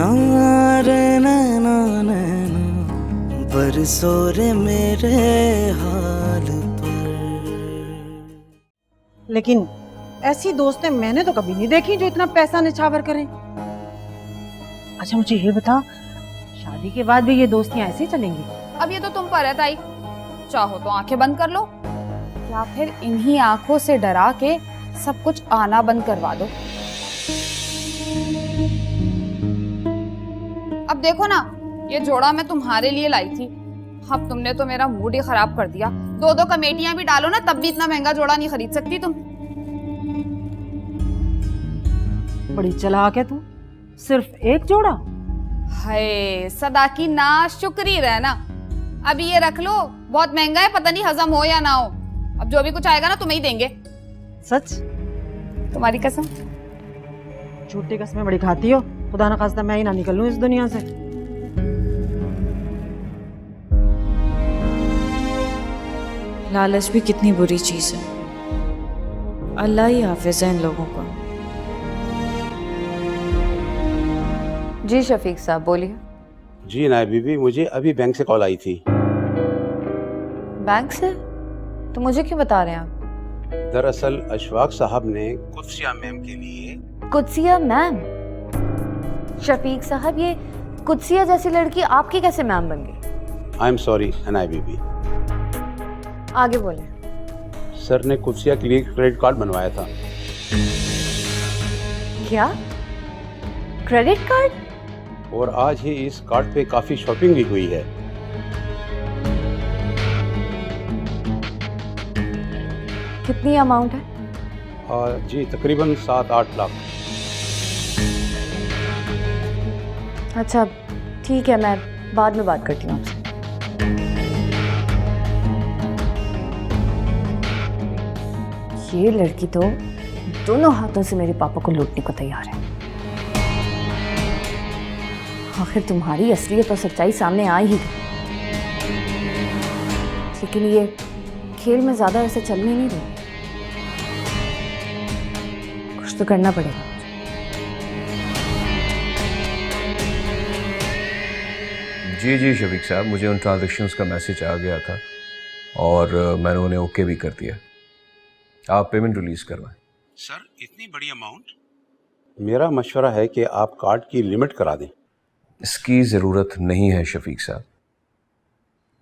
नैना रे नैना नैना बरसो रे मेरे हाल पर। लेकिन ऐसी दोस्तें मैंने तो कभी नहीं देखी जो इतना पैसा निछावर करें। अच्छा मुझे ये बता, शादी के बाद भी ये दोस्तियां ऐसे ही चलेंगी? अब ये तो तुम पर है ताई, चाहो तो आंखें बंद कर लो या फिर इन्हीं आंखों से डरा के सब कुछ आना बंद करवा दो। अब देखो ना, ये जोड़ा मैं तुम्हारे लिए लाई थी, अब तुमने तो मेरा मूड ही खराब कर दिया। दो दो कमेटियां भी डालो ना तब भी इतना महंगा जोड़ा नहीं खरीद सकती तुम। बड़ी चालाक है तू, सिर्फ एक जोड़ा? हाय सदा की ना शुक्री रहना। अभी ये रख लो, बहुत महंगा है, पता नहीं हजम हो या ना हो। अब जो भी कुछ आएगा ना तुम्हें ही देंगे। सच? तुम्हारी कसम। झूठी कसमें बड़ी खाती हो, खुदा ना खास्ता मैं ही ना निकलूं इस दुनिया से। लालच भी कितनी बुरी चीज है, अल्लाह ही हाफिज है इन लोगों को। जी शफीक साहब बोलिए। जी नायब बीबी, मुझे अभी बैंक से कॉल आई थी। बैंक से? तो मुझे क्यों बता रहे हैं आप? दरअसल अशफाक साहब ने कुदसिया मैम के लिए। कुदसिया मैम? शफीक साहब, ये कुदसिया जैसी लड़की आपकी कैसे मैम बन गई? आई एम सॉरी नायब बीबी। आगे बोले। सर ने कुदसिया के लिए क्रेडिट कार्ड बनवाया था। क्या? Credit card? और आज ही इस कार्ड पे काफी शॉपिंग भी हुई है। कितनी अमाउंट है? जी तकरीबन 7-8 लाख। अच्छा ठीक है, मैं बाद में बात करती हूँ आपसे। ये लड़की तो दोनों हाथों से मेरे पापा को लूटने को तैयार है। आखिर तुम्हारी असलियत और सच्चाई सामने आ ही गई, लेकिन ये खेल में ज्यादा ऐसे चलने नहीं देंगे। कुछ तो करना पड़ेगा। जी शफीक साहब, मुझे उन ट्रांजैक्शंस का मैसेज आ गया था और मैंने उन्हें ओके भी कर दिया। आप पेमेंट रिलीज करवाएं। सर इतनी बड़ी अमाउंट? मेरा मशवरा है कि आप कार्ड की लिमिट करा दें। इसकी ज़रूरत नहीं है शफीक साहब,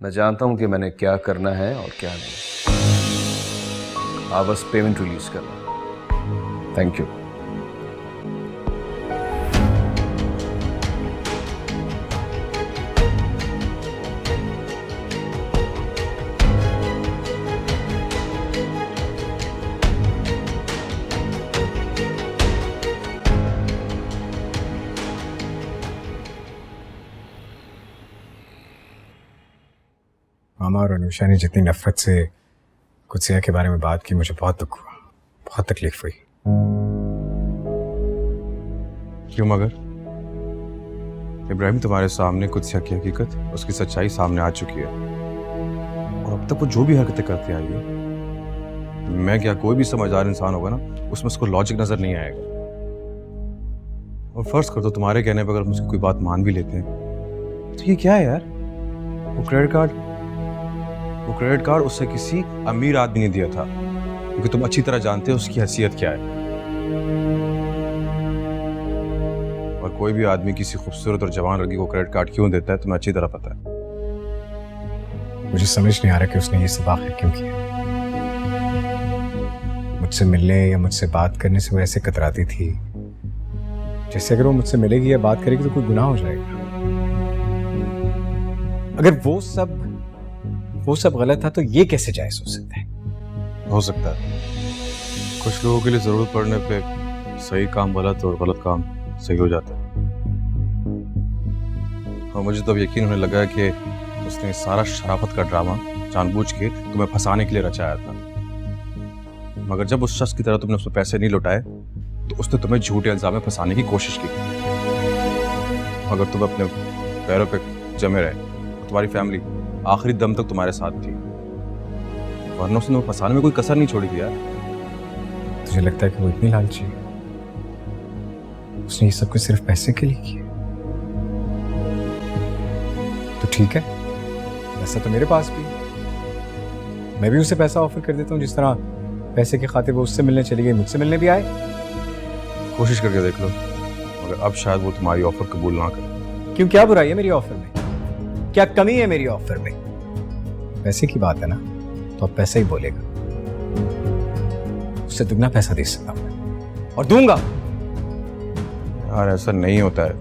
मैं जानता हूं कि मैंने क्या करना है और क्या नहीं। आप बस पेमेंट रिलीज करवाएं। Thank you. मामा और अनुषा ने जितनी नफरत से कुदसिया के बारे में बात की, मुझे बहुत दुख हुआ, बहुत तकलीफ हुई। क्यों मगर? इब्राहिम, तुम्हारे सामने कुदसिया की हकीकत, उसकी सच्चाई सामने आ चुकी है और अब तक वो जो भी हरकतें करती आई है, मैं क्या कोई भी समझदार इंसान होगा ना, उसमें उसको लॉजिक नजर नहीं आएगा। और फर्ज कर दो तुम्हारे कहने पर अगर मुझसे कोई बात मान भी लेते हैं तो ये क्या है यार? वो क्रेडिट कार्ड उससे किसी अमीर आदमी ने दिया था, क्योंकि तुम अच्छी तरह जानते हो उसकी हैसियत क्या है। और कोई भी आदमी किसी खूबसूरत और जवान लड़की को क्रेडिट कार्ड क्यों देता है तुम्हें अच्छी तरह पता है। मुझे समझ नहीं आ रहा कि उसने ये सब आखिर क्यों किया। मुझसे मिलने या मुझसे बात करने से वो ऐसे कतराती थी जैसे अगर वो मुझसे मिलेगी या बात करेगी तो कोई गुनाह हो जाएगा। अगर वो सब गलत था तो ये कैसे जायज हो सकता है? हो सकता है कुछ लोगों के लिए जरूरत पड़ने पे सही काम गलत और गलत काम सही हो जाता है। और मुझे तो अब यकीन होने लगा है कि उसने सारा शराफत का ड्रामा जानबूझ के तुम्हें फंसाने के लिए रचाया था। मगर जब उस शख्स की तरह तुमने उससे पैसे नहीं लौटाए तो उसने तुम्हें झूठे इल्जाम में फंसाने की कोशिश की। अगर तुम अपने पैरों पे जमे रहे तो तुम्हारी फैमिली आखिरी दम तक तुम्हारे साथ थी, वरना उसने तुम्हें फंसाने में कोई कसर नहीं छोड़ी थी यार। तुझे लगता है कि वो इतनी लालची है? उसने ये सब कुछ सिर्फ पैसे के लिए किया? तो ठीक है, पैसा तो मेरे पास भी है। मैं भी उसे पैसा ऑफर कर देता हूँ, जिस तरह पैसे की खातिर वो उससे मिलने चली गई, मुझसे मिलने भी आए। कोशिश करके देख लो, मगर अब शायद वो तुम्हारी ऑफर कबूल ना करे। क्यों, क्या बुराई है मेरी ऑफर में? क्या कमी है मेरी ऑफर में? पैसे की बात है ना, तो अब पैसा ही बोलेगा। उससे दुगना पैसा दे सकता हूं और दूंगा। यार ऐसा नहीं होता है,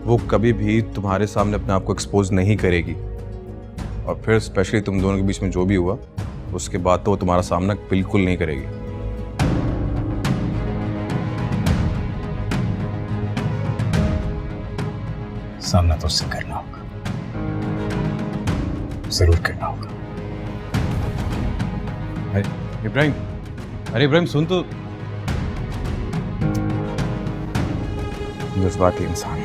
वो कभी भी तुम्हारे सामने अपने आप को एक्सपोज नहीं करेगी, और फिर स्पेशली तुम दोनों के बीच में जो भी हुआ उसके बाद तो वो तुम्हारा सामना बिल्कुल नहीं करेगी। सामना तो उससे करना होगा, जरूर करना होगा। इब्राहिम, अरे इब्राहिम सुन तो, जज्बाती इंसान।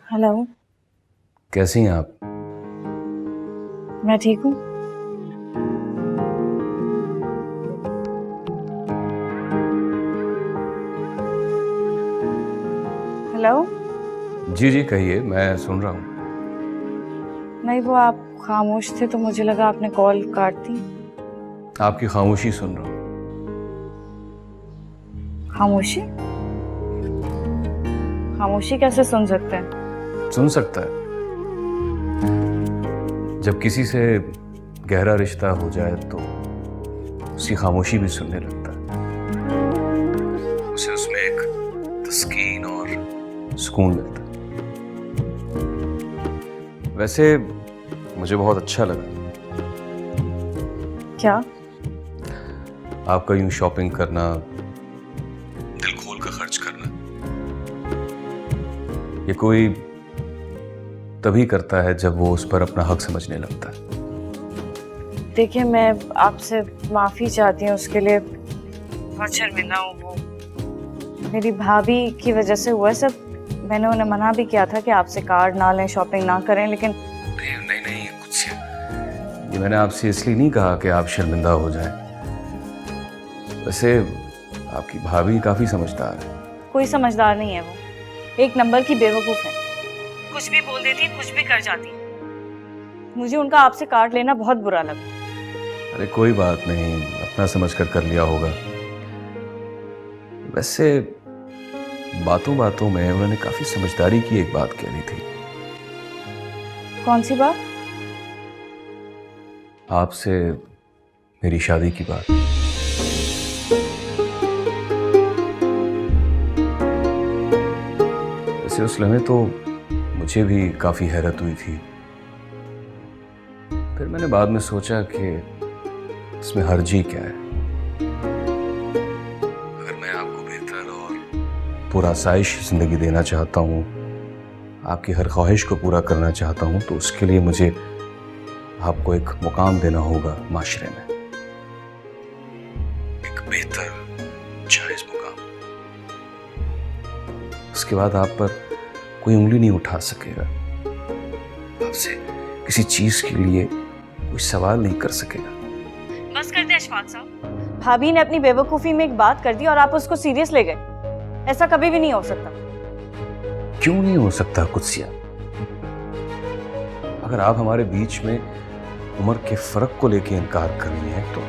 हेलो, कैसी हैं आप? मैं ठीक हूँ। हेलो। जी जी कहिए, मैं सुन रहा हूँ। नहीं, वो आप खामोश थे तो मुझे लगा आपने कॉल काट दी। आपकी खामोशी सुन रहा हूँ। खामोशी? खामोशी कैसे सुन सकते हैं? सुन सकता है। जब किसी से गहरा रिश्ता हो जाए तो उसकी खामोशी भी सुनने लगता है, उसे उसमें एक तस्कीन और सुकून मिलता है। वैसे मुझे बहुत अच्छा लगा क्या? आपका यूं शॉपिंग करना, दिल खोल कर खर्च करना। ये कोई तभी करता है जब वो उस पर अपना हक समझने लगता है। देखिए, मैं आपसे माफ़ी चाहती हूँ, उसके लिए बहुत शर्मिंदा हूँ। वो मेरी भाभी की वजह से हुआ सब। मैंने उन्हें मना भी किया था कि आपसे कार्ड ना लें, शॉपिंग ना करें, लेकिन नहीं कुछ ये मैंने आपसे इसलिए नहीं कहा कि आप शर्मिंदा हो जाएं। वैसे आपकी भाभी काफ़ी समझदार है। कोई समझदार नहीं है, वो एक नंबर की बेवकूफ़ है। कुछ भी बोल देती है, कुछ भी कर जाती है। मुझे उनका आपसे कार्ड लेना बहुत बुरा लगा। अरे कोई बात नहीं, अपना समझ कर लिया होगा। वैसे बातों बातों में उन्होंने काफी समझदारी की एक बात कहनी थी। कौन सी बात? आपसे मेरी शादी की बात। वैसे उस लम्हे तो मुझे भी काफी हैरत हुई थी, फिर मैंने बाद में सोचा कि इसमें हर्जी क्या है। अगर मैं आपको बेहतर और पुरआसाइश जिंदगी देना चाहता हूँ, आपकी हर ख्वाहिश को पूरा करना चाहता हूँ, तो उसके लिए मुझे आपको एक मुकाम देना होगा माशरे में, एक बेहतर जायज मुकाम। उसके बाद आप पर कोई उंगली नहीं उठा सकेगा, आपसे किसी चीज के लिए कोई सवाल नहीं कर सकेगा। बस कर दे अशफाक साहब। भाभी ने अपनी बेवकूफी में एक बात कर दी और आप उसको सीरियस ले गए। ऐसा कभी भी नहीं हो सकता। क्यों नहीं हो सकता कुत्सिया? अगर आप हमारे बीच में उम्र के फर्क को लेकर इनकार कर रही हैं तो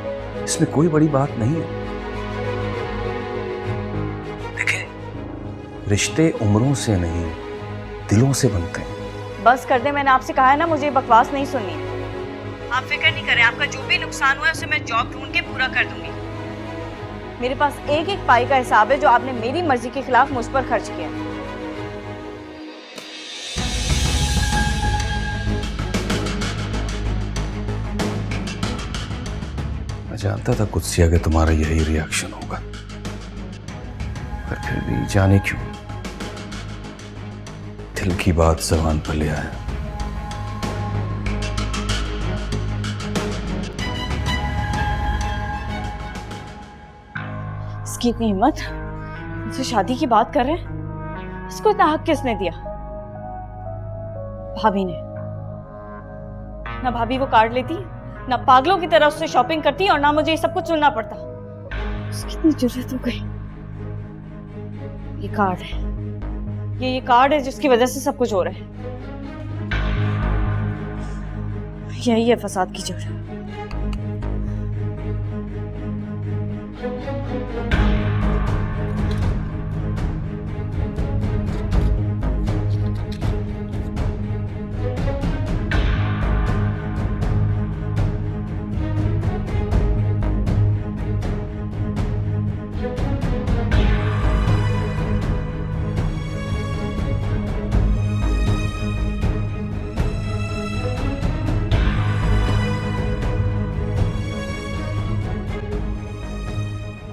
इसमें कोई बड़ी बात नहीं है। देखिए, रिश्ते उम्रों से नहीं दिलों से बनते हैं। बस कर दे, मैंने आपसे कहा है ना, मुझे बकवास नहीं सुननी है। आप फिक्र नहीं करें, आपका जो भी नुकसान हुआ है उसे मैं जॉब ढूंढ के पूरा कर दूंगी। मेरे पास एक एक पाई का हिसाब है जो आपने मेरी मर्जी के खिलाफ मुझ पर खर्च किया। मैं जानता था कुत्सिया कि तुम्हारा यही रिएक्शन होगा, पर फिर भी जाने क्यों दिल की बात ज़बान पर ले आया। इसकी इतनी हिम्मत, मुझसे शादी की बात कर रहे हैं। इसको इतना हक किसने दिया? भाभी ने। ना भाभी वो कार्ड लेती, ना पागलों की तरह उससे शॉपिंग करती और ना मुझे ये सब कुछ सुनना पड़ता। उसकी इतनी जरूरत हो गई। ये कार्ड है, ये कार्ड है जिसकी वजह से सब कुछ हो रहा है। यही है फसाद की जड़।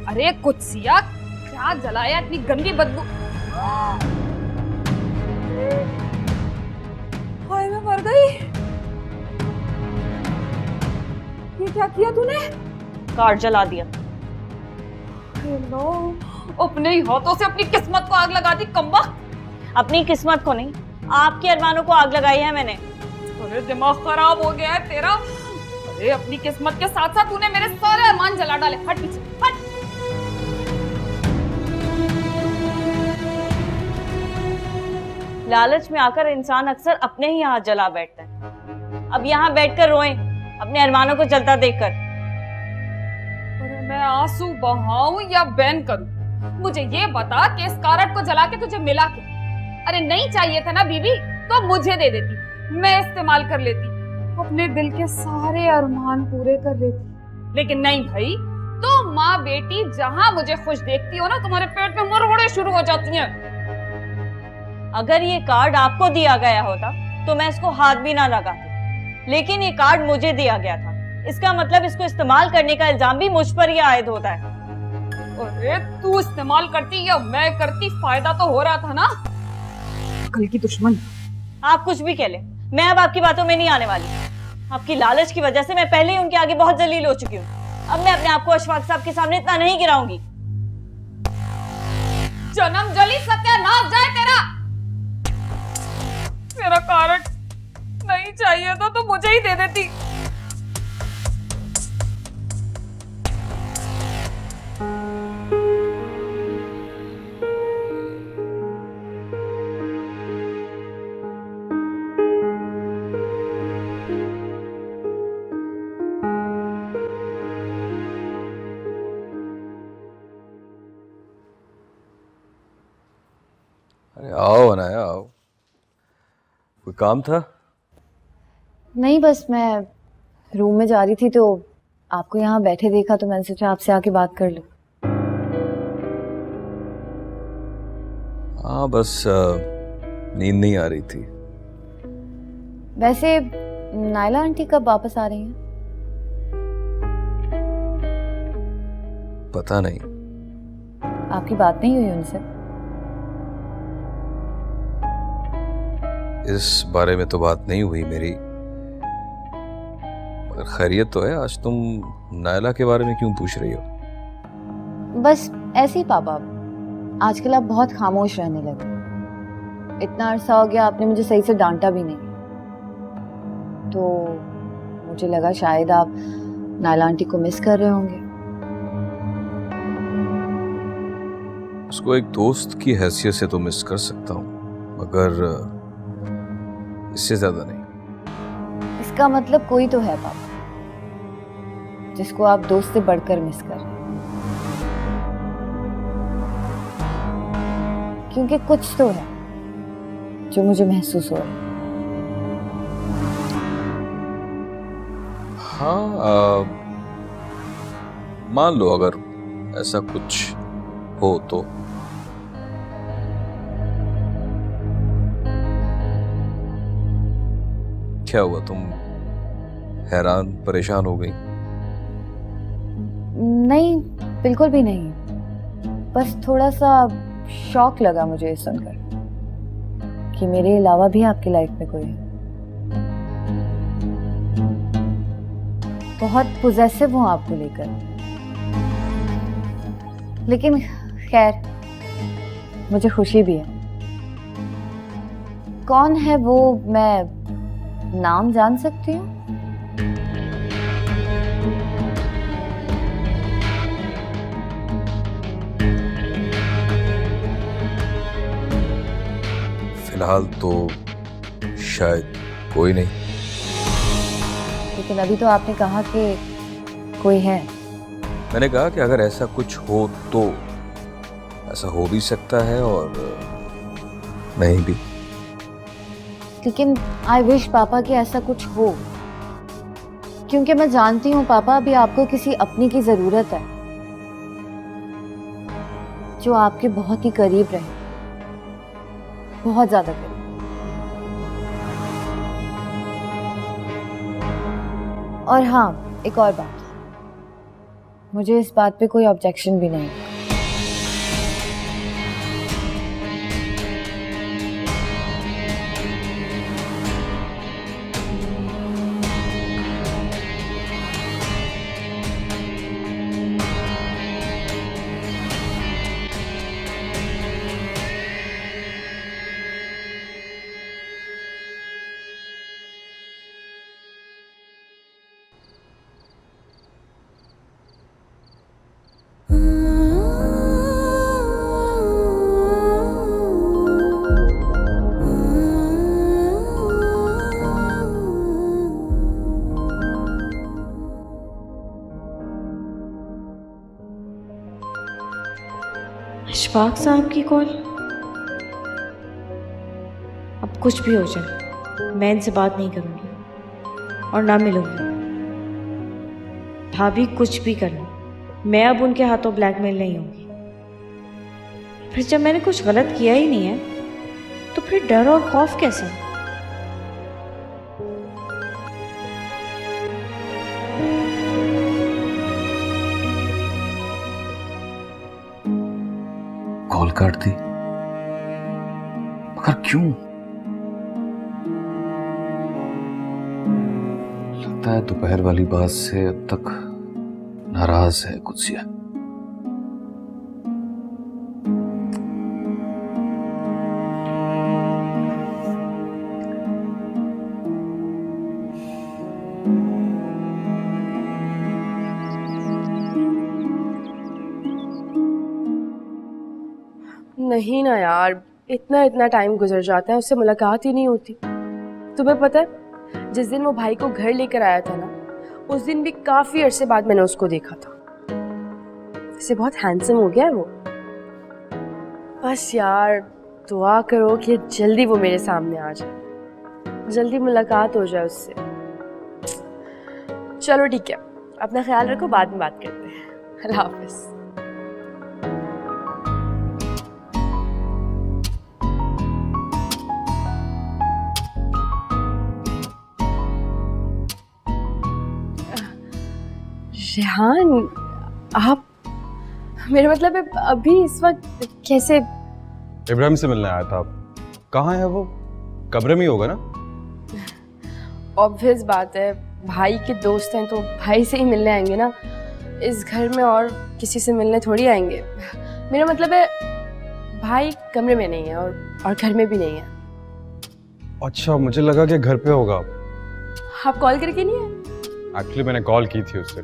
अरे कुत्सिया, क्या जलाया, इतनी गंदी बदबू। हाय मैं मर गई। ये क्या किया तूने? कार्ड जला दिया। लो, अपने ही हाथों से अपनी किस्मत को आग लगा दी कम्बा। अपनी किस्मत को नहीं, आपके अरमानों को आग लगाई है मैंने। अरे दिमाग खराब हो गया है तेरा। अरे अपनी किस्मत के साथ साथ तूने मेरे सारे अरमान जला डाले। हट पीछे हट। लालच में आकर इंसान अक्सर अपने ही हाथ जला बैठता है। अब यहाँ बैठकर रोएं अपने अरमानों को जलता देखकर। अरे मैं आंसू बहाऊं या बैन करूं? मुझे ये बता कि इस कारट को जला के तुझे मिला क्या? अरे नहीं चाहिए था ना बीबी, तो मुझे दे देती, मैं इस्तेमाल कर लेती, अपने दिल के सारे अरमान पूरे कर लेती। लेकिन नहीं भाई, तो माँ बेटी जहां मुझे खुश देखती हो ना, तुम्हारे पेट में मुरमुरे शुरू हो जाती हैं। अगर ये कार्ड आपको दिया गया होता तो मैं इसको हाथ भी ना लगाती, लेकिन ये कार्ड मुझे दिया गया था। इसका मतलब इसको इस्तेमाल करने का इल्जाम भी मुझ पर ही आयद होता है। अरे तू इस्तेमाल करती या मैं करती, फायदा तो हो रहा था ना। कल की दुश्मन। आप कुछ भी कह लें, मैं अब आपकी बातों में नहीं आने वाली। आपकी लालच की वजह से मैं पहले ही उनके आगे बहुत जलील हो चुकी हूँ। अब मैं अपने आप को अशफाक साहब के सामने इतना नहीं गिराऊंगी। जन्म जली सत्यानाश जाए तेरा। मेरा कारट नहीं चाहिए था तो मुझे ही दे देती। अरे आओ अनाया आओ, कोई काम था? नहीं, बस मैं रूम में जा रही थी तो आपको यहाँ बैठे देखा तो मैंने सोचा आपसे आके बात कर लूं। हाँ बस नींद नहीं आ रही थी। वैसे नायला आंटी कब वापस आ रही हैं? पता नहीं। आपकी बात नहीं हुई उनसे? इस बारे में तो बात नहीं हुई मेरी, मगर खैरियत तो है। आज तुम नायला के बारे में क्यों पूछ रही हो? बस ऐसे ही पापा, आजकल आप बहुत खामोश रहने लगे। इतना अरसा हो गया आपने मुझे सही से डांटा भी नहीं, तो मुझे लगा शायद आप नायला आंटी को मिस कर रहे होंगे। उसको एक दोस्त की हैसियत से तो मिस कर सकता हूँ, मगर इससे ज्यादा नहीं। इसका मतलब कोई तो है पापा जिसको आप दोस्त से बढ़कर मिस कर रहे हैं, क्योंकि कुछ तो है जो मुझे महसूस हो रहा है। हाँ मान लो अगर ऐसा कुछ हो तो। क्या हुआ, तुम हैरान परेशान हो गई? नहीं, बिल्कुल भी नहीं, बस थोड़ा सा शॉक लगा मुझे ये सुनकर कि मेरे अलावा भी आपकी लाइफ में कोई है। बहुत पोजेसिव हूं आपको लेकर, लेकिन खैर मुझे खुशी भी है। कौन है वो, मैं नाम जान सकती हूँ? फिलहाल तो शायद कोई नहीं। लेकिन अभी तो आपने कहा कि कोई है। मैंने कहा कि अगर ऐसा कुछ हो तो ऐसा हो भी सकता है और नहीं भी। लेकिन आई विश पापा कि ऐसा कुछ हो, क्योंकि मैं जानती हूँ पापा अभी आपको किसी अपनी की जरूरत है जो आपके बहुत ही करीब रहे, बहुत ज्यादा करीब। और हाँ, एक और बात, मुझे इस बात पे कोई ऑब्जेक्शन भी नहीं। इशफाक साहब की कॉल। अब कुछ भी हो जाए मैं इनसे बात नहीं करूंगी और ना मिलूंगी। भाभी कुछ भी करना, मैं अब उनके हाथों ब्लैकमेल नहीं होंगी। फिर जब मैंने कुछ गलत किया ही नहीं है तो फिर डर और खौफ कैसे? कॉल काट दी, मगर क्यों? लगता है दोपहर वाली बात से अब तक नाराज है कुत्सिया। नहीं ना यार, इतना इतना टाइम गुजर जाता है, उससे मुलाकात ही नहीं होती। तुम्हें पता है जिस दिन वो भाई को घर लेकर आया था ना, उस दिन भी काफी अरसे बाद मैंने उसको देखा था। वैसे बहुत हैंडसम हो गया है वो। बस यार दुआ करो कि जल्दी वो मेरे सामने आ जाए, जल्दी मुलाकात हो जाए उससे। चलो ठीक है, अपना ख्याल रखो, बाद में बात करते हैं। अल्लाह हाफिज। रेहान, आप, मेरा मतलब है अभी इस वक्त कैसे? इब्राहिम से मिलने आया था। कहाँ है वो? कमरे में ही होगा ना? ऑब्वियस बात है, भाई के दोस्त हैं तो भाई से ही मिलने आएंगे ना। इस घर में और किसी से मिलने थोड़ी आएंगे। मेरा मतलब है भाई कमरे में नहीं है और घर में भी नहीं है। अच्छा, मुझे लगा कि घर पे होगा। आप कॉल करके नहीं आए? एक्चुअली मैंने कॉल की थी उससे,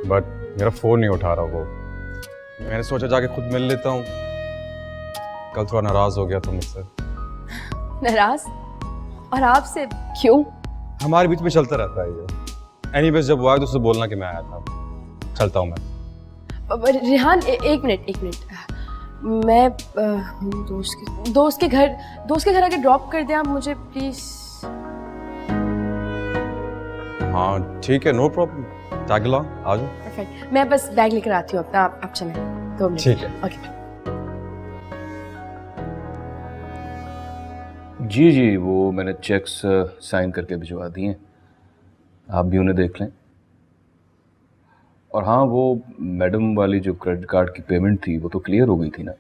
बट मेरा फोन नहीं उठा रहा वो। मैंने सोचा जाके खुद मिल लेता हूँ। कल थोड़ा नाराज हो गया था मुझसे। नाराज? और आपसे क्यों? हमारे बीच में चलता रहता है ये। एनीवेज, जब वो आया तो उससे बोलना कि मैं आया था। चलता हूँ मैं। रेहान एक मिनट, मैं दोस्त के घर आके ड्रॉप कर दें आप मुझे प्लीज। हाँ ठीक है, नो प्रॉब्लम। टैग अलोंग, आ जाओ। परफेक्ट, मैं बस बैग लेकर आती हूँ अपना, आप चलें 2 मिनट। ठीक है। ओके। जी जी, वो मैंने चेक्स साइन करके भिजवा दिए हैं, आप भी उन्हें देख लें। और हाँ, वो मैडम वाली जो क्रेडिट कार्ड की पेमेंट थी वो तो क्लियर हो गई थी ना?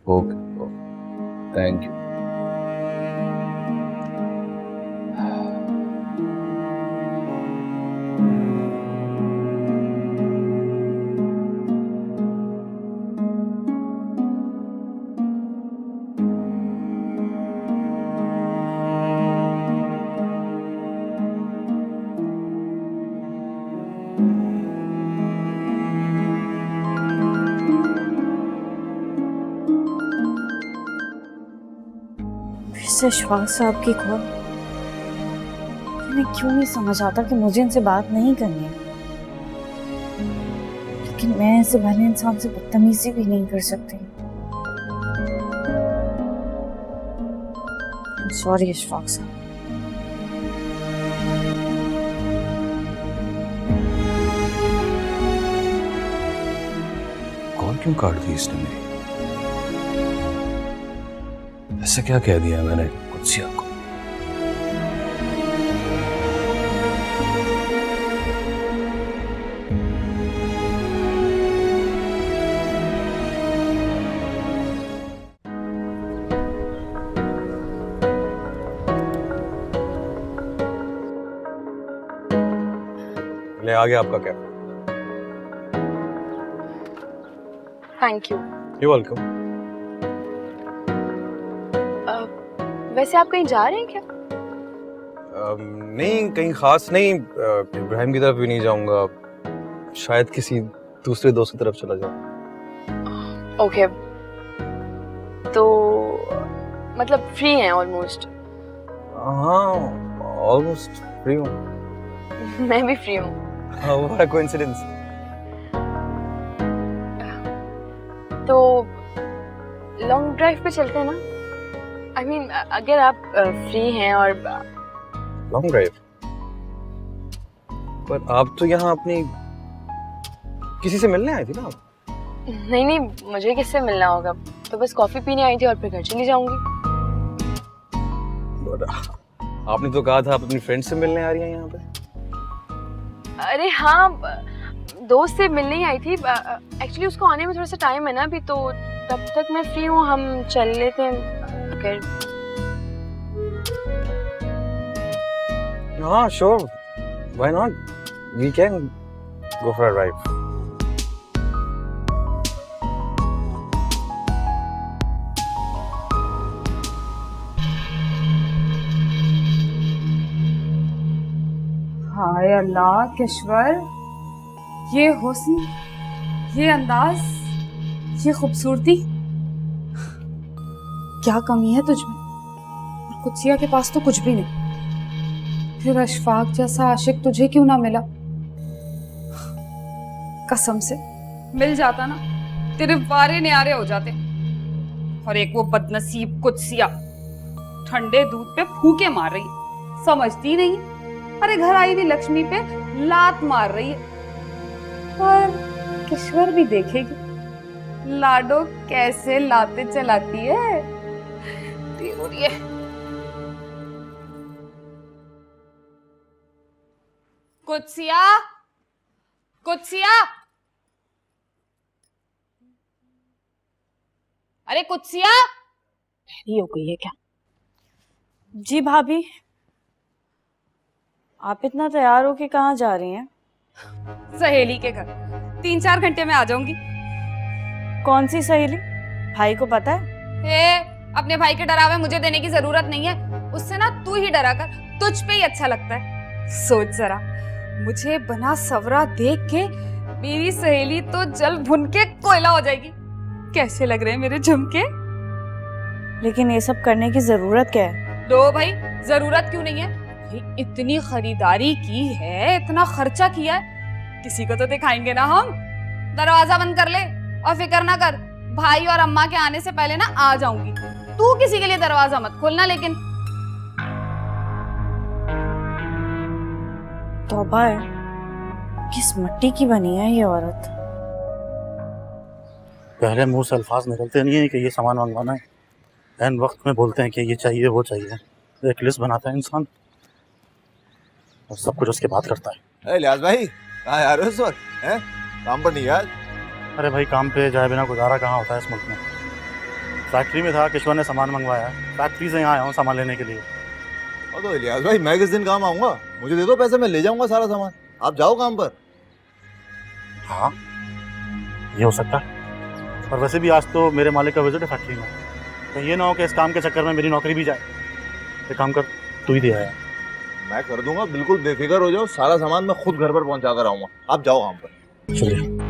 Okay, thank you. अशफाक साहब की कॉल। मैं क्यों नहीं समझ आता कि मुझे इनसे बात नहीं करनी है, लेकिन मैं ऐसे भले इंसान से बदतमीजी भी नहीं कर सकती। सॉरी अशफाक साहब। कॉल क्यों काट दी इसने मेरी? ऐसा क्या कह दिया मैंने कुत्सिया को? ले आ गया आपका cab. Thank you. You welcome. वैसे आप कहीं जा रहे हैं क्या? नहीं, कहीं खास नहीं। इब्राहिम की तरफ भी नहीं जाऊंगा, शायद किसी दूसरे दोस्त की तरफ चला जाऊं। ओके, तो मतलब फ्री हैं ऑलमोस्ट? हाँ, ऑलमोस्ट फ्री हूँ। मैं भी फ्री हूँ। What a coincidence. तो लॉन्ग ड्राइव पे चलते हैं ना? आई मीन अगर आप फ्री हैं और लॉन्ग ड्राइव? पर आप तो यहाँ अपनी किसी से मिलने आई थी ना? नहीं नहीं, मुझे किससे मिलना होगा, तो बस कॉफी पीने आई थी और फिर घर चली जाऊंगी। आपने तो कहा था आप अपनी फ्रेंड से मिलने आ रही हैं यहाँ पे। अरे हाँ, दोस्त से मिलने ही आई थी। एक्चुअली उसको आने में थोड़ा सा टाइम है ना अभी, तो तब तक मैं फ्री हूँ, हम चल लेते हैं अगर। हाँ sure, why not, we can go for a drive. हाय अल्लाह किश्वर, ये हुस्न, ये अंदाज, ये खूबसूरती, क्या कमी है तुझ में? और कुत्सिया के पास तो कुछ भी नहीं। फिर अशफाक जैसा आशिक तुझे क्यों ना मिला? कसम से मिल जाता ना, तेरे वारे न्यारे हो जाते। और एक वो बदनसीब कुत्सिया ठंडे दूध पे फूके मार रही है, समझती नहीं। अरे घर आई हुई लक्ष्मी पे लात मार रही है। पर किश्वर भी देखेगी लाडो कैसे लाते चलाती है। ये कुत्सिया, कुत्सिया, अरे कुत्सिया, ये हो गई है क्या? जी भाभी, आप इतना तैयार हो के कहाँ जा रही हैं? सहेली के घर 3-4 घंटे में आ जाऊंगी। कौन सी सहेली? भाई को पता है? अपने भाई के डरावे मुझे देने की जरूरत नहीं है, उससे ना तू ही डरा कर, तुझ पे ही अच्छा लगता है। सोच जरा, मुझे बना सवरा देख के मेरी सहेली तो जल भुन के कोयला हो जाएगी। कैसे लग रहे हैं मेरे झुमके? लेकिन ये सब करने की जरूरत क्या है? लो भाई, जरूरत क्यों नहीं है? इतनी खरीदारी की है, इतना खर्चा किया है, किसी को तो दिखाएंगे ना हम। दरवाजा बंद कर ले और फिक्र ना कर, भाई और अम्मा के आने से पहले ना आ जाऊंगी। तू किसी के लिए दरवाजा मत खोलना। लेकिन तौबा है, किस मिट्टी की बनी है ये औरत। पहले मुंह से अल्फाज निकलते नहीं है कि ये सामान मंगवाना है, एन वक्त में बोलते हैं कि ये चाहिए वो चाहिए। एक लिस्ट बनाता है इंसान और सब कुछ उसके बाद करता है। लियाज भाई, कहाँ आ रहे हो इस वक्त? हैं? काम पर नहीं आज? अरे भाई, काम पे जाए बिना गुजारा कहाँ होता है इस मुल्क में। फैक्ट्री में था, किश्वर ने सामान मंगवाया, फैक्ट्री से यहाँ आया हूँ सामान लेने के लिए। और तो लियाज भाई, मैं किस दिन काम आऊँगा? मुझे दे दो पैसे, मैं ले जाऊँगा सारा सामान। आप जाओ काम पर। हाँ, ये हो सकता है, और वैसे भी आज तो मेरे मालिक का विजिट है फैक्ट्री में। तो ये ना हो कि इस काम के चक्कर में मेरी नौकरी भी जाए। एक काम कर, तू ही दे आया। मैं कर दूंगा, बिल्कुल बेफिक्र हो जाओ, सारा सामान मैं खुद घर पर पहुंचा कर आऊंगा। आप जाओ काम पर। चलिए।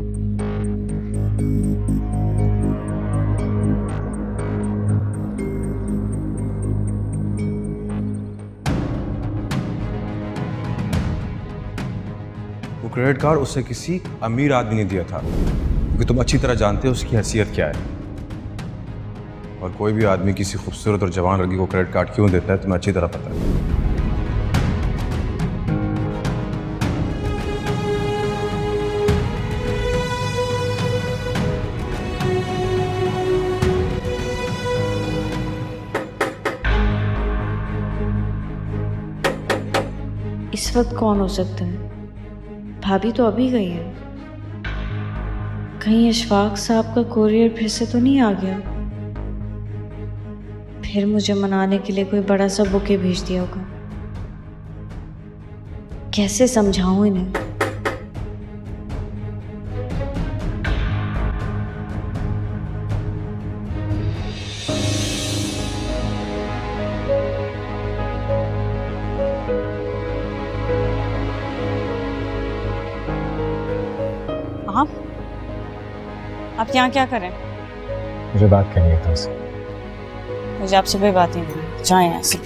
क्रेडिट कार्ड उससे किसी अमीर आदमी ने दिया था, क्योंकि तुम अच्छी तरह जानते हो उसकी हैसियत क्या है। और कोई भी आदमी किसी खूबसूरत और जवान लड़की को क्रेडिट कार्ड क्यों देता है तुम्हें अच्छी तरह पता है। इस वक्त कौन हो सकता है? भाभी तो अभी गई है। कहीं इशफाक साहब का कोरियर फिर से तो नहीं आ गया? फिर मुझे मनाने के लिए कोई बड़ा सा बुके भेज दिया होगा। कैसे समझाऊं इन्हें? आप यहाँ क्या करें? मुझे बात करनी है तुमसे। मुझे आपसे कोई बात ही नहीं, जाएं यहाँ से।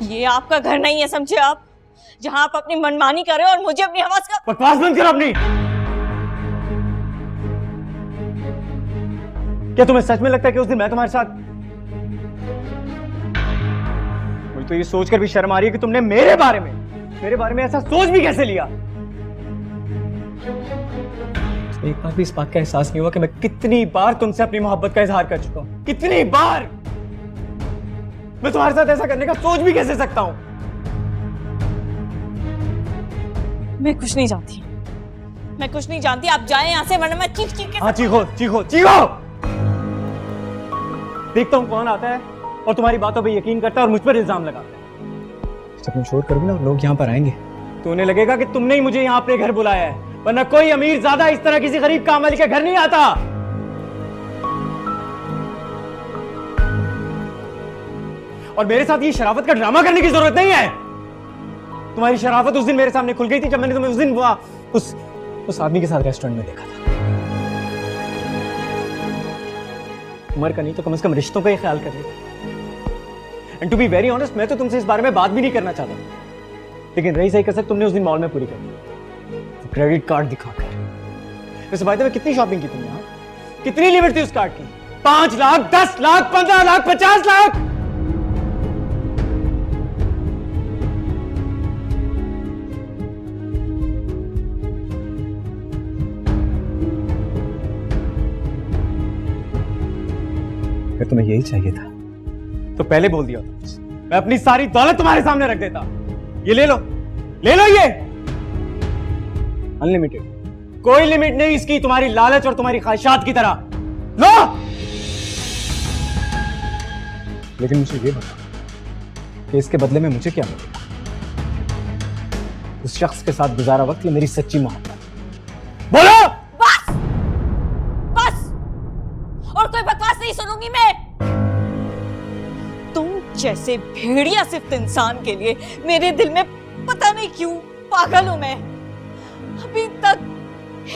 ये आपका घर नहीं है, समझे आप? जहाँ आप अपनी मनमानी कर रहे हो और मुझे अपनी आवाज का बकवास बंद करो अपनी। क्या तुम्हें सच में लगता है कि उस दिन मैं तुम्हारे साथ? मुझे तो ये सोचकर भी शर्म आ रही है कि तुमने मेरे बारे में ऐसा सोच भी कैसे लिया। एक बार भी इस बात का एहसास नहीं हुआ कि मैं कितनी बार तुमसे अपनी मोहब्बत का इजहार कर चुका हूं। कितनी बार मैं तुम्हारे साथ ऐसा करने का सोच भी कैसे सकता हूं? मैं कुछ नहीं जानती, मैं कुछ नहीं जानती। आप जाएं यहाँ से, वरना मैं चीख चीख के। हाँ, चीखो चीखो चीखो। देखता हूँ कौन आता है और तुम्हारी बातों पे यकीन करता है और मुझ पर इल्जाम लगाता है। जब तुम शोर करोगे ना, लोग यहाँ पर आएंगे तो उन्हें लगेगा कि तुमने ही मुझे यहाँ अपने घर बुलाया है, वरना कोई अमीर ज्यादा इस तरह किसी गरीब काम वाली के घर नहीं आता। और मेरे साथ ये शराफत का ड्रामा करने की जरूरत नहीं है। तुम्हारी शराफत उस दिन मेरे सामने खुल गई थी जब मैंने तुम्हें उस दिन उस आदमी के साथ रेस्टोरेंट में देखा था। उम्र का नहीं तो कम से कम रिश्तों का ही ख्याल कर लेते। And to be very honest, मैं तो तुमसे इस बारे में बात भी नहीं करना चाहता, लेकिन रही सही कसर तुमने उस दिन मॉल में पूरी कर दी, तो क्रेडिट कार्ड दिखाकर। वैसे बात है, कितनी शॉपिंग की तुमने? यहाँ कितनी लिमिट थी उस कार्ड की? 5 लाख, 10 लाख, 15 लाख, 50 लाख? अगर तुम्हें यही चाहिए था तो पहले बोल दिया था। मैं अपनी सारी दौलत तुम्हारे सामने रख देता। ये ले लो ये अनलिमिटेड, कोई लिमिट नहीं इसकी, तुम्हारी लालच और तुम्हारी ख्वाहिशात की तरह। लो। लेकिन मुझे ये बता कि इसके बदले में मुझे क्या मिलेगा? उस शख्स के साथ गुजारा वक्त ये मेरी सच्ची मोहब्बत। बोलो। बस बस, और कोई बकवास नहीं सुनूंगी मैं। तुम जैसे भेड़िया सिर्फ इंसान के लिए मेरे दिल में पता नहीं क्यों पागल हूं मैं। अभी तक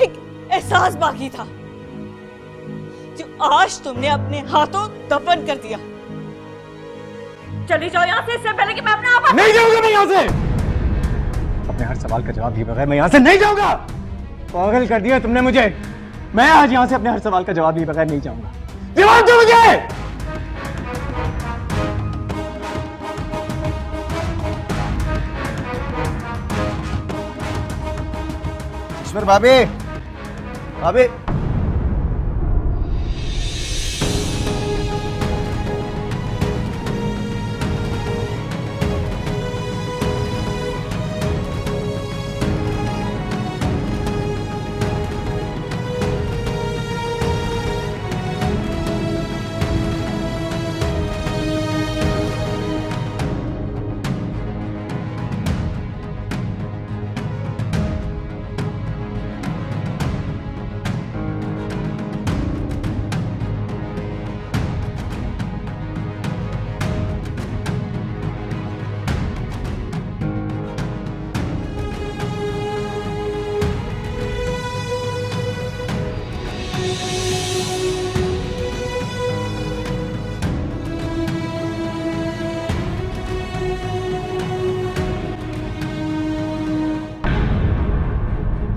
एक एहसास बाकी था जो आज तुमने अपने हाथों दफन कर दिया। चली जाओ यहाँ से, इससे पहले कि मैं अपने आप। नहीं जाऊंगा मैं यहाँ से। अपने हर सवाल का जवाब दिए बगैर मैं यहाँ से नहीं जाऊंगा। पागल कर दिया तुमने मुझे। मैं आज यहाँ से अपने हर सवाल का जवाब दिए बगैर नहीं जाऊंगा। जवाब दो मुझे। ईश्वर भाभी, भाभी।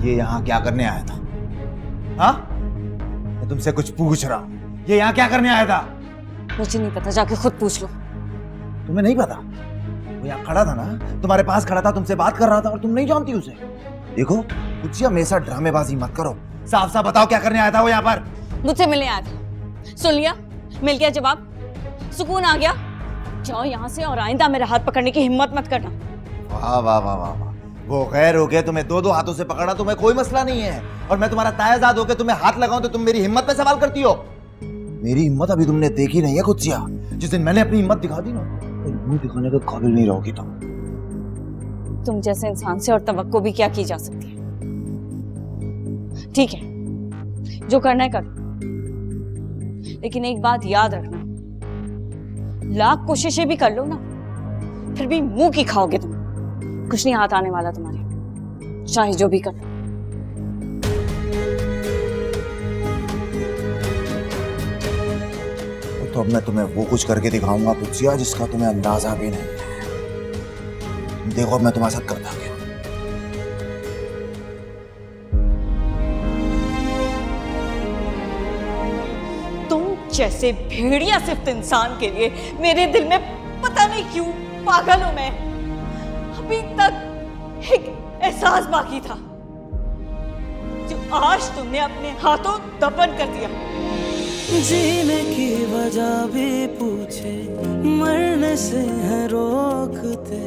ये यहाँ क्या करने आया था? हाँ, मैं तुमसे कुछ पूछ रहा हूँ, ये यहाँ क्या करने आया था? मुझे नहीं पता, जाके खुद पूछ लो। तुम्हें नहीं पता? वो यहाँ खड़ा था ना, तुम्हारे पास खड़ा था, तुमसे बात कर रहा था और तुम नहीं जानती उसे। देखो कुछ हमेशा ड्रामेबाजी मत करो, साफ साफ बताओ क्या करने आया था वो यहाँ पर? मुझसे मिलने आया था। सुन लिया, मिल गया जवाब, सुकून आ गया। जाओ यहाँ से और आइंदा मेरा हाथ पकड़ने की हिम्मत मत करना। वाह वाह वाह वाह वाह, वो खैर हो गया, तुम्हें दो दो हाथों से पकड़ा, तुम्हें कोई मसला नहीं है, और मैं तुम्हारा तायाजाद होकर तुम्हें हाथ लगाऊं तो तुम मेरी हिम्मत पे सवाल करती हो। मेरी हिम्मत अभी तुमने देखी नहीं है कुत्सिया, जिस दिन मैंने अपनी हिम्मत दिखा दी ना, तो मुंह दिखाने के काबिल नहीं रहोगी तुम जैसे इंसान से और तवक्को भी क्या की जा सकती है। ठीक है, जो करना है कर, लेकिन एक बात याद रखना, लाख कोशिशें भी कर लो ना, फिर भी मुंह की खाओगे तुम, कुछ नहीं हाथ आने वाला तुम्हारे, चाहे जो भी कर लो। तो अब मैं तुम्हें वो कुछ करके दिखाऊंगा कुत्सिया जिसका तुम्हें अंदाजा भी नहीं है। देखो अब मैं तुम्हारे साथ करता क्या। तुम जैसे भेड़िया सिर्फ इंसान के लिए मेरे दिल में पता नहीं क्यों पागल हूं मैं। अभी तक एक एहसास बाकी था जो आज तुमने अपने हाथों दफन कर दिया। जीने की वजह भी पूछे, मरने से है रोकते,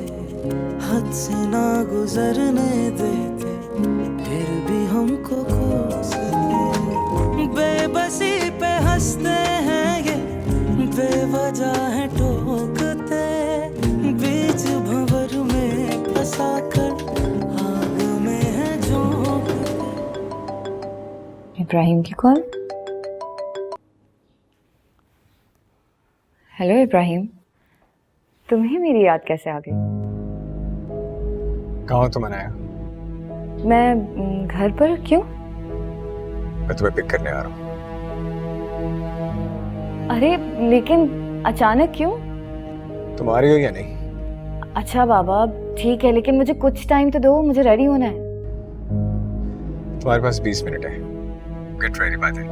हद से ना गुजरने देते, फिर भी हमको कोसते, बेबसी पे हंसते हैं ये, बेवजह है टोकते, बीच भंवर में फंसा कर आग में है झोंकते। इब्राहिम की कॉल। हेलो इब्राहिम, तुम्हें मेरी याद कैसे आ गई? कहाँ हो तुम अनाया? मैं घर पर। क्यों? मैं तुम्हें पिक करने आ रहा हूँ। अरे लेकिन अचानक क्यों? तुम आ रही हो या नहीं? अच्छा बाबा ठीक है, लेकिन मुझे कुछ टाइम तो दो, मुझे रेडी होना है। तुम्हारे पास 20 मिनट है। Get ready by then.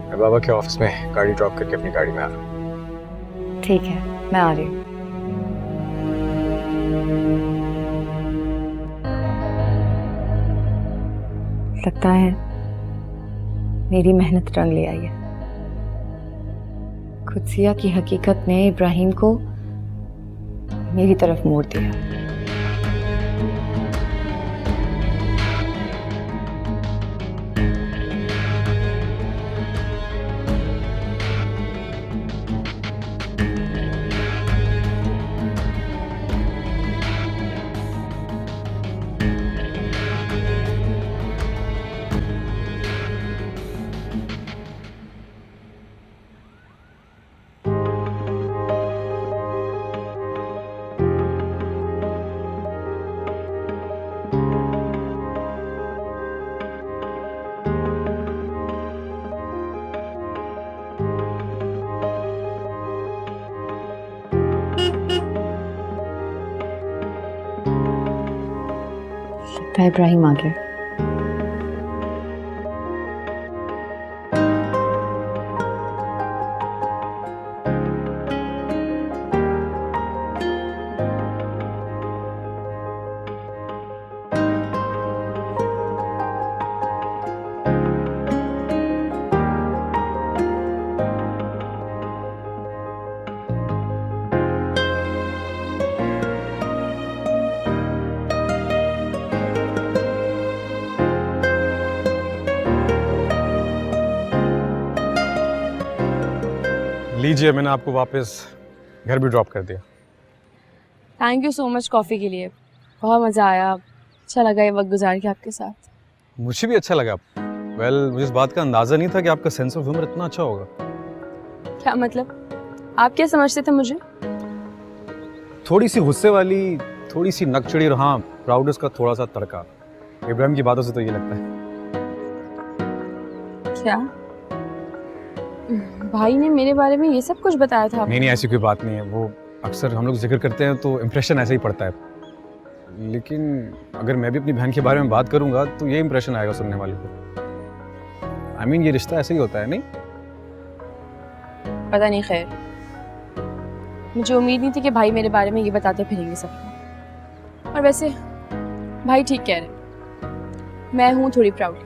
मैं बाबा के ऑफिस में गाड़ी ड्रॉप करके अपनी गाड़ी में आ रहा हूँ। ठीक है, मैं आ रही हूँ। लगता है मेरी मेहनत रंग ले आई है। खुदसिया की हकीकत ने इब्राहिम को मेरी तरफ मोड़ दिया। इब्राहिम आ गया। लीजिए, मैंने आपको वापस घर भी ड्रॉप कर दिया। Thank you so much coffee के लिए, बहुत मज़ा आया, अच्छा लगा ये वक्त गुजार के आपके साथ। मुझे भी अच्छा लगा। मुझे इस बात का अंदाज़ा नहीं था कि आपका सेंस ऑफ ह्यूमर इतना अच्छा होगा। क्या मतलब? आप क्या समझते थे मुझे? थोड़ी सी गुस्से वाली, थोड़ी सी नकचड़ी और हाँ प्राउडनेस का थोड़ा सा तड़का। इब्राहिम की बातों से तो ये लगता है। क्या भाई ने मेरे बारे में ये सब कुछ बताया था? नहीं, ऐसी कोई बात नहीं है। वो अक्सर हम लोग जिक्र करते हैं तो इम्प्रेशन ऐसे ही पड़ता है। लेकिन अगर मैं भी अपनी बहन के बारे में बात करूंगा तो ये इंप्रेशन आएगा सुनने वाले को। आई मीन ये रिश्ता ऐसे ही होता है, नहीं? पता नहीं, खैर मुझे उम्मीद नहीं थी कि भाई मेरे बारे में ये बताते फिरेंगे सबको। और वैसे भाई ठीक कह रहे, मैं हूँ थोड़ी प्राउड,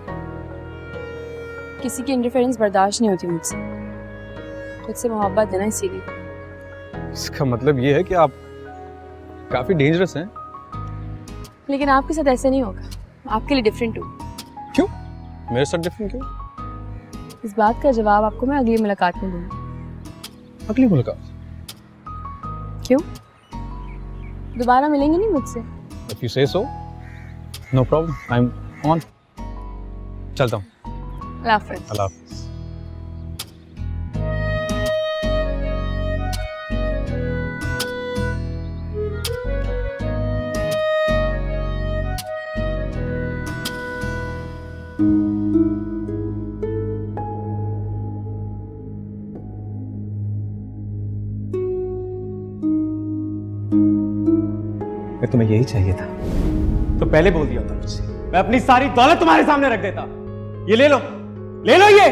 किसी की इंटरफेरेंस बर्दाश्त नहीं होती मुझसे, खुद से मोहब्बत है ना, इसीलिए। इसका मतलब ये है कि आप काफी डेंजरस हैं। लेकिन आपके साथ ऐसा नहीं होगा, आपके लिए डिफरेंट हूँ। क्यों? मेरे साथ डिफरेंट क्यों? इस बात का जवाब आपको मैं अगली मुलाकात में दूंगी। अगली मुलाकात? क्यों? दोबारा मिलेंगे नहीं मुझसे? If you say so, no problem. I'm on. चलता हूँ। अल्लाह हाफ़िज़। अल्लाह हाफ़िज़। मैं तुम्हें यही चाहिए था तो पहले बोल दिया था मुझसे, मैं अपनी सारी दौलत तुम्हारे सामने रख देता। ये ले लो ये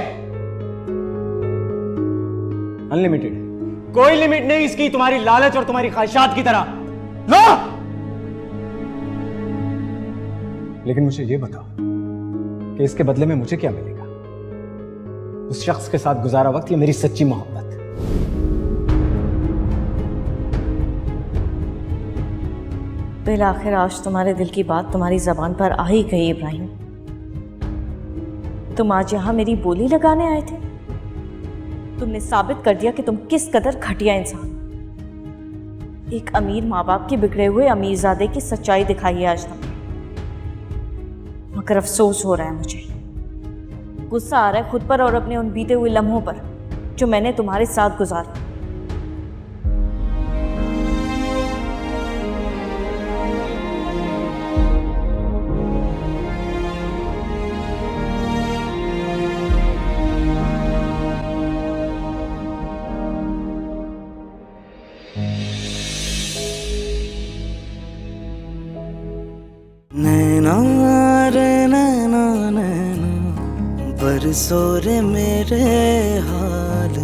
अनलिमिटेड, कोई लिमिट नहीं इसकी, तुम्हारी लालच और तुम्हारी ख्वाहिशात की तरह। लो, लेकिन मुझे ये बताओ कि इसके बदले में मुझे क्या मिलेगा? उस शख्स के साथ गुजारा वक्त या मेरी सच्ची मोहब्बत? बिल आखिर आज तुम्हारे दिल की बात तुम्हारी जबान पर आ ही गई इब्राहिम। तुम आज यहाँ मेरी बोली लगाने आए थे। तुमने साबित कर दिया कि तुम किस कदर घटिया इंसान। एक अमीर माँ बाप के बिगड़े हुए अमीरजादे की सच्चाई दिखाई है आज तुमने। मगर अफसोस हो रहा है मुझे, गुस्सा आ रहा है खुद पर और अपने उन बीते हुए लम्हों पर जो मैंने तुम्हारे साथ गुजारे। नैना रे नैना नैना बरसो रे मेरे हाल